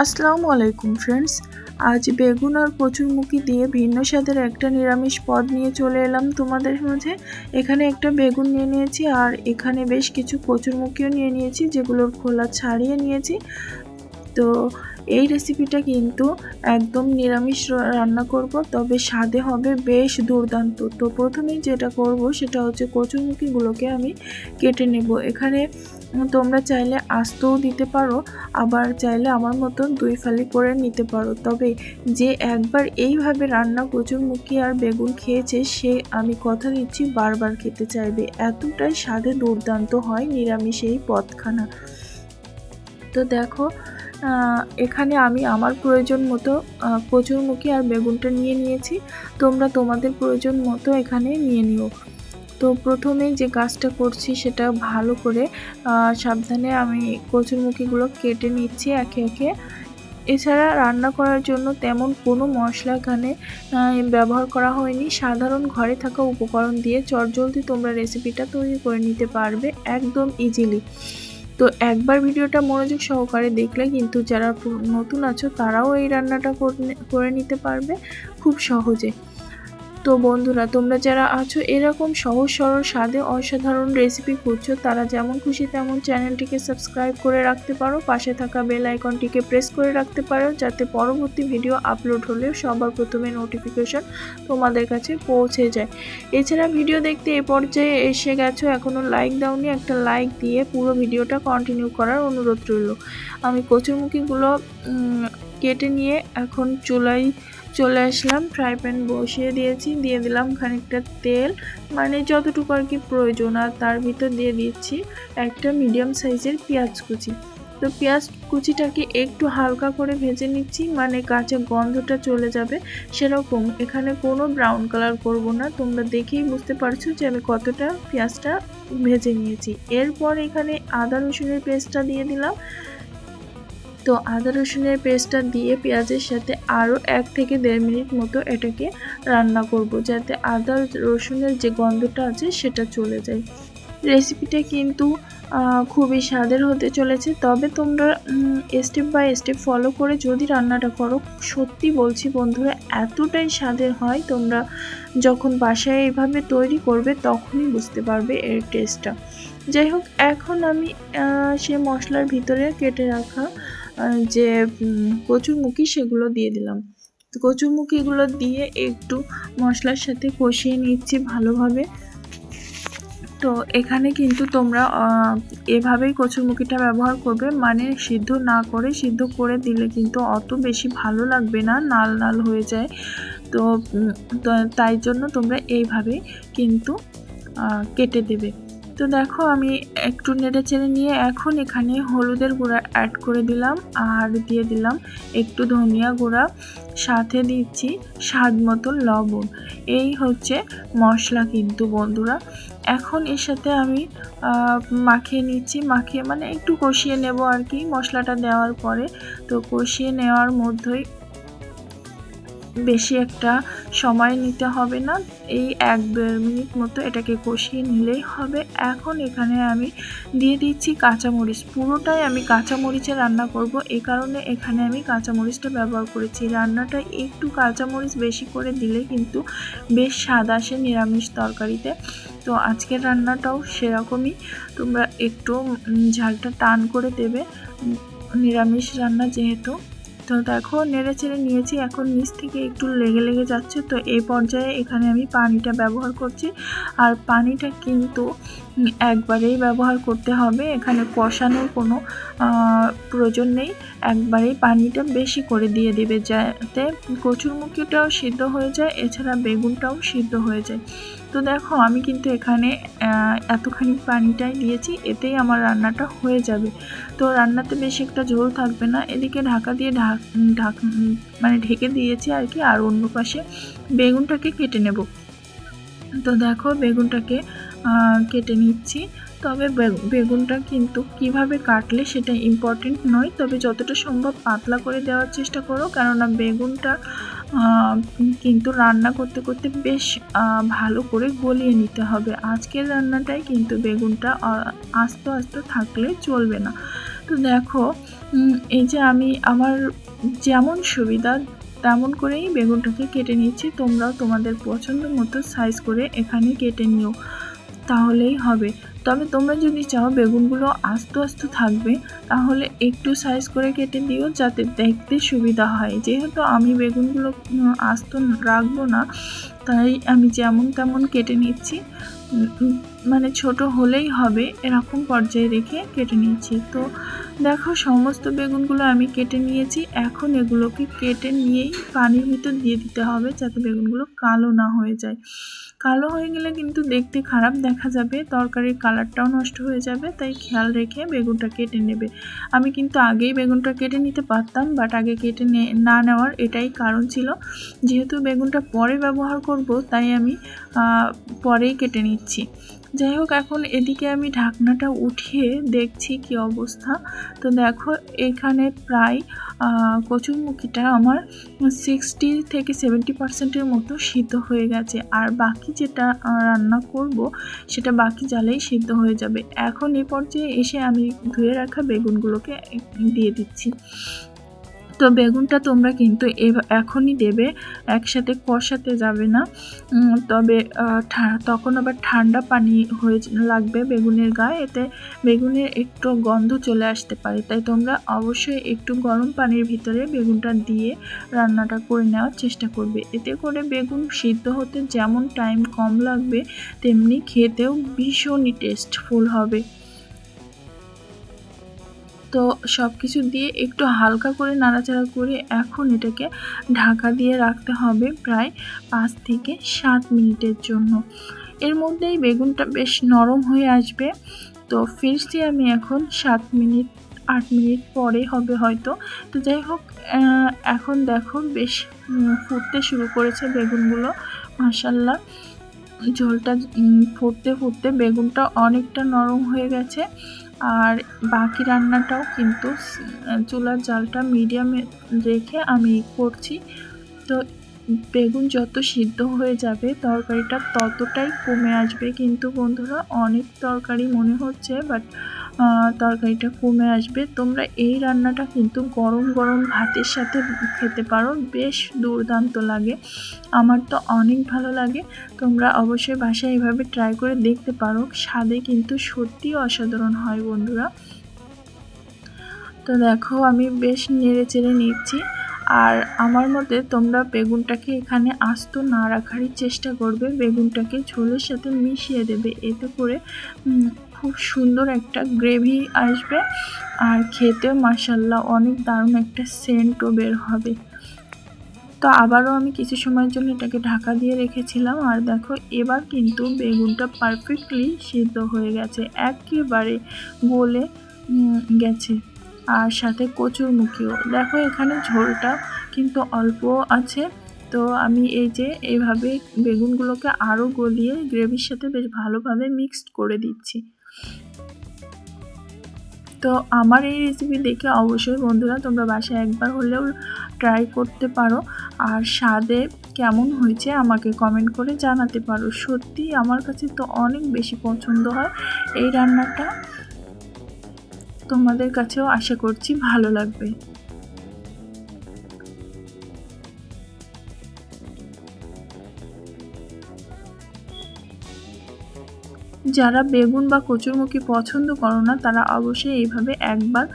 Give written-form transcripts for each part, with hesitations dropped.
আসসালামু আলাইকুম ফ্রেন্ডস। আজ বেগুন আর কচুরমুখী দিয়ে ভিন্ন স্বাদের একটা নিরামিষ পদ নিয়ে চলে এলাম তোমাদের মাঝে। এখানে একটা বেগুন নিয়ে নিয়েছি আর এখানে বেশ কিছু কচুরমুখীও নিয়ে নিয়েছি, যেগুলোর খোলা ছাড়িয়ে নিয়েছি। তো এই রেসিপিটা কিন্তু একদম নিরামিষ রান্না করব, তবে স্বাদে হবে বেশ দুর্দান্ত। তো প্রথমেই যেটা করব সেটা হচ্ছে কচুরমুখীগুলোকে আমি কেটে নেব। এখানে তোমরা চাইলে আস্তও দিতে পারো, আবার চাইলে আমার মতন 2 ফালি করে নিতে পারো। তবে যে একবার এইভাবে রান্না কচুরমুখী আর বেগুন খেয়েছে সে, আমি কথা দিচ্ছি, বারবার খেতে চাইবে। এতটাই স্বাদে দুর্দান্ত হয় নিরামিষ এই পদখানা। তো দেখো, এখানে আমি আমার প্রয়োজন মতো কচুরমুখী আর বেগুনটা নিয়ে নিয়েছি। তোমরা তোমাদের প্রয়োজন মতো এখানে নিয়ে নিও। তো প্রথমেই যে কাজটা করছি সেটা ভালো করে সাবধানে আমি কচুরমুখীগুলো কেটে নিচ্ছি একে একে। এছাড়া রান্না করার জন্য তেমন কোনো মশলা এখানে ব্যবহার করা হয়নি। সাধারণ ঘরে থাকা উপকরণ দিয়ে চটজলদি তোমরা রেসিপিটা তৈরি করে নিতে পারবে একদম ইজিলি। তো একবার ভিডিওটা মনোযোগ সহকারে দেখলে কিন্তু যারা নতুন আছো তারাও এই রান্নাটা করে নিতে পারবে খুব সহজে। তো বন্ধুরা, তোমরা যারা আছো এরকম সহজ সরল স্বাদে অসাধারণ রেসিপি খুঁজছো, তারা যেমন খুশি তেমন চ্যানেলটিকে সাবস্ক্রাইব করে রাখতে পারো, পাশে থাকা বেল আইকনটিকে প্রেস করে রাখতে পারো, যাতে পরবর্তী ভিডিও আপলোড হলে সবার প্রথমে নোটিফিকেশন তোমাদের কাছে পৌঁছে যায়। এছাড়া ভিডিও দেখতে এ পর্যায়ে এসে গেছো, এখনও লাইক দাওনি, একটা লাইক দিয়ে পুরো ভিডিওটা কন্টিনিউ করার অনুরোধ রইল। আমি কচুরমুখীগুলো কেটে নিয়ে এখন চুলায় চলে আসলাম। ফ্রাই প্যান বসিয়ে দিয়েছি, দিয়ে দিলাম খানিকটা তেল, মানে যতটুকু আর কি প্রয়োজন, আর তার ভিতর দিয়ে দিচ্ছি একটা মিডিয়াম সাইজের পেঁয়াজ কুচি। তো পেঁয়াজ কুচিটাকে একটু হালকা করে ভেজে নিচ্ছি, মানে কাঁচা গন্ধটা চলে যাবে সেরকম। এখানে কোনো ব্রাউন কালার করব না, তোমরা দেখেই বুঝতে পারছো যে আমি কতটা পেঁয়াজটা ভেজে নিয়েছি। এরপর এখানে আদা রসুনের পেস্টটা দিয়ে দিলাম। তো আদা রসুনের পেস্টটা দিয়ে পেঁয়াজের সাথে আরও 1 থেকে 1.5 মিনিট মতো এটাকে রান্না করব, যাতে আদা রসুনের যে গন্ধটা আছে সেটা চলে যায়। রেসিপিটা কিন্তু খুবই স্বাদের হতে চলেছে, তবে তোমরা স্টেপ বাই স্টেপ ফলো করে যদি রান্নাটা করো, সত্যি বলছি বন্ধুরা, এতটাই স্বাদের হয়। তোমরা যখন বাসায় এইভাবে তৈরি করবে তখনই বুঝতে পারবে এর টেস্টটা। যাই হোক, এখন আমি সে মশলার ভিতরে কেটে রাখা যে কচুরমুখী সেগুলো দিয়ে দিলাম। তো কচুরমুখীগুলো দিয়ে একটু মশলার সাথে কষিয়ে নিচ্ছি ভালোভাবে। তো এখানে কিন্তু তোমরা এভাবেই কচুরমুখীটা ব্যবহার করবে, মানে সিদ্ধ না করে, সিদ্ধ করে দিলে কিন্তু অত বেশি ভালো লাগবে না, নাল নাল হয়ে যায়। তো তাই জন্য তোমরা এইভাবে কিন্তু কেটে দেবে। তো দেখো, আমি একটু নেড়ে চেড়ে নিয়ে এখন এখানে হলুদের গুঁড়া অ্যাড করে দিলাম, আর দিয়ে দিলাম একটু ধনিয়া গুঁড়া, সাথে দিচ্ছি স্বাদ মতো লবণ। এই হচ্ছে মশলা কিন্তু বন্ধুরা। এখন এর সাথে আমি মাখিয়ে নিচ্ছি, মাখিয়ে মানে একটু কষিয়ে নেব আর কি মশলাটা দেওয়ার পরে। তো কষিয়ে নেওয়ার মধ্যেই বেশি একটা সময় নিতে হবে না, এই 1-1.5 মিনিট মতো এটাকে কষিয়ে নিলেই হবে। এখন এখানে আমি দিয়ে দিচ্ছি কাঁচামরিচ। পুরোটাই আমি কাঁচামরিচে রান্না করব, এই কারণে এখানে আমি কাঁচামরিচটা ব্যবহার করেছি। রান্নাটা একটু কাঁচামরিচ বেশি করে দিলে কিন্তু বেশ স্বাদ আসে নিরামিষ তরকারিতে। তো আজকের রান্নাটাও সেরকমই, তোমরা একটু ঝালটা টান করে দেবে, নিরামিষ রান্না যেহেতু। তো দেখো, নেড়ে চেড়ে নিয়েছি, এখন নিচ থেকে একটু লেগে লেগে যাচ্ছে। তো এই পর্যায়ে এখানে আমি পানিটা ব্যবহার করছি, আর পানিটা কিন্তু একবারেই ব্যবহার করতে হবে, এখানে কষানোর কোনো প্রয়োজন নেই। একবারেই পানিটা বেশি করে দিয়ে দেবে, যাতে কচুরমুখীটাও সিদ্ধ হয়ে যায়, এছাড়া বেগুনটাও সিদ্ধ হয়ে যায়। তো দেখো, আমি কিন্তু এখানে এতখানি পানিটাই দিয়েছি, এতেই আমার রান্নাটা হয়ে যাবে। তো রান্নাতে বেশি একটা ঝোল থাকবে না। এদিকে ঢাকা দিয়ে মানে ঢেকে দিয়েছি আর কি, আর অন্য পাশে বেগুনটাকে কেটে নেব। তো দেখো, বেগুনটাকে কেটে নিচ্ছি। তবে বেগুনটা কিন্তু কিভাবে কাটলে সেটা ইম্পর্টেন্ট নয়, তবে যতটা সম্ভব পাতলা করে দেওয়ার চেষ্টা করো, কেননা বেগুনটা কিন্তু রান্না করতে করতে বেশ ভালো করে গলিয়ে নিতে হবে। আজকের রান্নাটাই কিন্তু বেগুনটা আস্তে আস্তে থাকলে চলবে না। তো দেখো এই যে আমি আমার যেমন সুবিধা তেমন করেই বেগুনটাকে কেটে নিচ্ছি। তোমরাও তোমাদের পছন্দ মতো সাইজ করে এখানে কেটে নিও, তাহলেই হবে। তবে তোমরা যদি চাও বেগুনগুলো আস্তে আস্তে থাকবে তাহলে একটু সাইজ করে কেটে দিও, যাতে দেখতে সুবিধা হয়। যেহেতু আমি বেগুনগুলো আস্ত রাখবো না, তাই আমি যেমন তেমন কেটে নিচ্ছি। মানে ছোট হলেই হবে এরকম পর্যায়ে রেখে কেটে নিচ্ছি। তো দেখো সমস্ত বেগুনগুলো আমি কেটে নিয়েছি। এখন এগুলোকে কেটে নিয়েই পানির ভিতর দিয়ে দিতে হবে, যাতে বেগুনগুলো কালো না হয়ে যায়। কালো হয়ে গেলে কিন্তু দেখতে খারাপ দেখা যাবে, তরকারির কালারটাও নষ্ট হয়ে যাবে। তাই খেয়াল রেখে বেগুনটা কেটে নেবে। আমি কিন্তু আগেই বেগুনটা কেটে নিতে পারতাম, বাট আগে কেটে না নেওয়ার এটাই কারণ ছিল, যেহেতু বেগুনটা পরে ব্যবহার করব তাই আমি পরেই কেটে নিচ্ছি। যাই হোক, এখন এদিকে আমি ঢাকনাটা উঠিয়ে দেখছি কি অবস্থা। তো দেখো এখানে প্রায় কচুরমুখিটা আমার 60 থেকে 70% মতো সিদ্ধ হয়ে গেছে, আর বাকি যেটা রান্না করব সেটা বাকি জালেই সিদ্ধ হয়ে যাবে। এখন এই পর্যায়ে এসে আমি ধুয়ে রাখা বেগুনগুলোকে দিয়ে দিচ্ছি। তো বেগুনটা তোমরা কিন্তু এখনই দেবে, একসাথে কষাতে যাবে না। তবে তখন আবার ঠান্ডা পানি হয়ে লাগবে বেগুনের গায়ে, এতে বেগুনের একটু গন্ধ চলে আসতে পারে। তাই তোমরা অবশ্যই একটু গরম পানির ভিতরে বেগুনটা দিয়ে রান্নাটা করে নেওয়ার চেষ্টা করবে। এতে করে বেগুন সিদ্ধ হতে যেমন টাইম কম লাগবে, তেমনি খেতেও ভীষণই টেস্টফুল হবে। তো সব কিছু দিয়ে একটু হালকা করে নাড়াচাড়া করে এখন এটাকে ঢাকা দিয়ে রাখতে হবে প্রায় 5 থেকে 7 মিনিটের জন্য। এর মধ্যেই বেগুনটা বেশ নরম হয়ে আসবে। তো ফিরছি আমি এখন 7 মিনিট 8 মিনিট পরে হবে হয়তো। তো যাই হোক, এখন দেখো বেশ ফুটতে শুরু করেছে বেগুনগুলো। মাশাআল্লাহ, ঝোলটা ফুটতে ফুটতে বেগুনটা অনেকটা নরম হয়ে গেছে। আর বাকি রান্নাটাও কিন্তু চুলার জালটা মিডিয়ামে রেখে আমি করছি। তো বেগুন যত সিদ্ধ হয়ে যাবে তরকারিটা ততটাই কমে আসবে। কিন্তু বন্ধুরা, অনেক তরকারি মনে হচ্ছে, বাট তরকারিটা কমে আসবে। তোমরা এই রান্নাটা কিন্তু গরম গরম ভাতের সাথে খেতে পারো, বেশ দুর্দান্ত লাগে। আমার তো অনেক ভালো লাগে। তোমরা অবশ্যই বাসায় এভাবে ট্রাই করে দেখতে পারো, স্বাদে কিন্তু সত্যি অসাধারণ হয় বন্ধুরা। তো দেখো আমি বেশ নেড়ে চেড়ে নিচ্ছি। আর আমার মতে তোমরা বেগুনটাকে এখানে আস্ত না রাখারই চেষ্টা করবে, বেগুনটাকে ঝোলের সাথে মিশিয়ে দেবে। এতে করে খুব সুন্দর একটা গ্রেভি আসবে, আর খেতেও মাশাআল্লাহ অনেক দারুণ একটা সেন্টও বের হবে। তো আবারও আমি কিছু সময়ের জন্য এটাকে ঢাকা দিয়ে রেখেছিলাম। আর দেখো এবার কিন্তু বেগুনটা পারফেক্টলি সিদ্ধ হয়ে গেছে, একেবারে গলে গেছে। আর সাথে কচুরমুখিও দেখো, এখানে ঝোলটা কিন্তু অল্প আছে। তো আমি এই যে এইভাবে বেগুনগুলোকে আরও গলিয়ে গ্রেভির সাথে বেশ ভালোভাবে মিক্সড করে দিচ্ছি। তো আমার এই রেসিপি দেখে অবশ্যই বন্ধুরা তোমরা বাসায় একবার হলেও ট্রাই করতে পারো, আর স্বাদে কেমন হয়েছে আমাকে কমেন্ট করে জানাতে পারো। সত্যি আমার কাছে তো অনেক বেশি পছন্দ হয় এই রান্নাটা, তোমাদের কাছেও আশা করছি ভালো লাগবে। যারা বেগুন বা কচুরমুখী পছন্দ করো না, তারা অবশ্যই এইভাবে একবার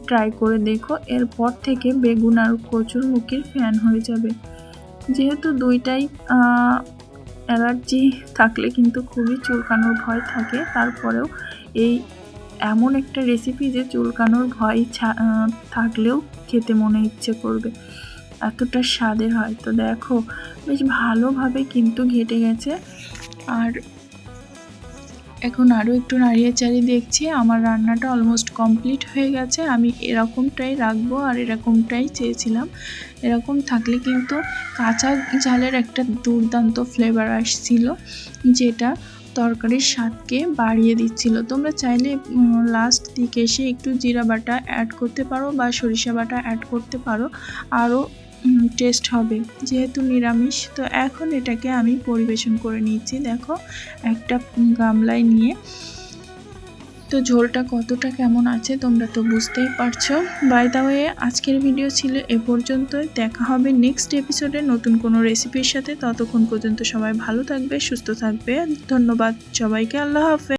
ট্রাই করে দেখো। এরপর থেকে বেগুন আর কচুরমুখির ফ্যান হয়ে যাবে। যেহেতু দুইটাই অ্যালার্জি থাকলে কিন্তু খুবই চুলকানোর ভয় থাকে, তারপরেও এই এমন একটা রেসিপি যে চুলকানোর ভয় থাকলেও খেতে মনে ইচ্ছে করবে, এতটা স্বাদের হয়। তো দেখো বেশ ভালোভাবে কিন্তু ঘেটে গেছে। আর এখন আরও একটু নাড়িয়ে চাড়িয়ে দেখছি, আমার রান্নাটা অলমোস্ট কমপ্লিট হয়ে গেছে। আমি এরকমটাই রাখবো, আর এরকমটাই চেয়েছিলাম। এরকম থাকলে কিন্তু কাঁচা ঝালের একটা দুর্দান্ত ফ্লেভার আসছিল, যেটা তরকারির স্বাদকে বাড়িয়ে দিচ্ছিল। তোমরা চাইলে লাস্ট দিকে এসে একটু জিরা বাটা অ্যাড করতে পারো বা সরিষা বাটা অ্যাড করতে পারো, আরও টেস্ট হবে যেহেতু নিরামিষ। তো এখন এটাকে আমি পরিবেশন করে নিচ্ছি। দেখো একটা গামলায় নিয়ে তো ঝোলটা কতটা কেমন আছে তোমরা তো বুঝতেই পারছো। বাই দ্য ওয়ে, আজকের ভিডিও ছিল এ পর্যন্তই। দেখা হবে নেক্সট এপিসোডে নতুন কোনো রেসিপির সাথে। ততক্ষণ পর্যন্ত সবাই ভালো থাকবে, সুস্থ থাকবে। ধন্যবাদ সবাইকে। আল্লাহ হাফেজ।